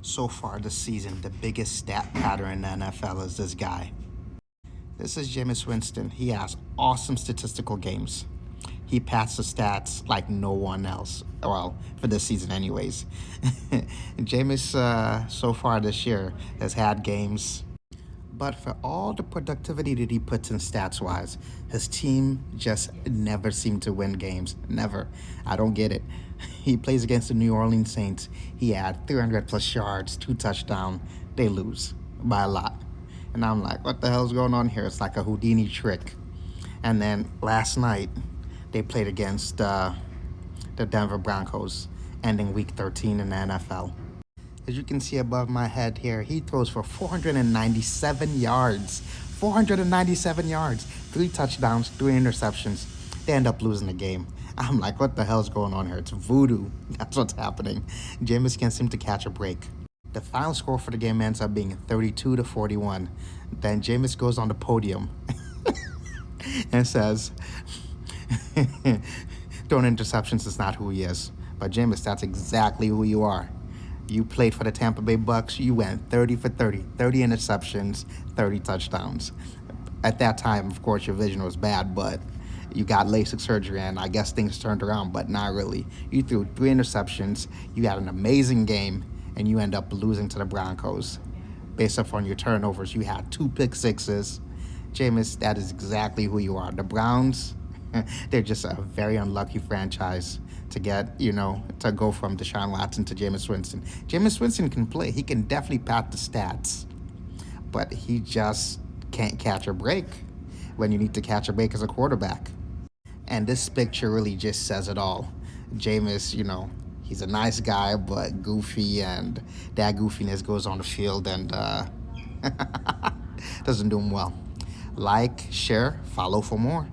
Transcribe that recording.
So far this season, the biggest stat pattern in the NFL is this guy. This is Jameis Winston. He has awesome statistical games. He passed the stats like no one else. Well, for this season, anyways. Jameis, so far this year, has had games. But for all the productivity that he puts in stats wise, his team just never seemed to win games. Never. I don't get it. He plays against the New Orleans Saints. He had 300 plus yards, 2 touchdowns. They lose by a lot. And I'm like, what the hell's going on here? It's like a Houdini trick. And then last night, they played against the Denver Broncos, ending week 13 in the NFL. As you can see above my head here, he throws for 497 yards. 497 yards. 3 touchdowns, 3 interceptions. They end up losing the game. I'm like, what the hell's going on here? It's voodoo. That's what's happening. Jameis can't seem to catch a break. The final score for the game ends up being 32-41. Then Jameis goes on the podium and says, throwing interceptions is not who he is. But Jameis, that's exactly who you are. You played for the Tampa Bay Bucks. You went 30 for 30, 30 interceptions, 30 touchdowns. At that time, of course, your vision was bad, but you got LASIK surgery, and I guess things turned around, but not really. You threw 3 interceptions. You had an amazing game, and you end up losing to the Broncos. Based off on your turnovers, you had 2 pick-sixes. Jameis, that is exactly who you are. The Browns, they're just a very unlucky franchise to get, to go from Deshaun Watson to Jameis Winston. Jameis Winston can play. He can definitely pad the stats, but he just can't catch a break when you need to catch a break as a quarterback. And this picture really just says it all. Jameis, he's a nice guy, but goofy, and that goofiness goes on the field and doesn't do him well. Like, share, follow for more.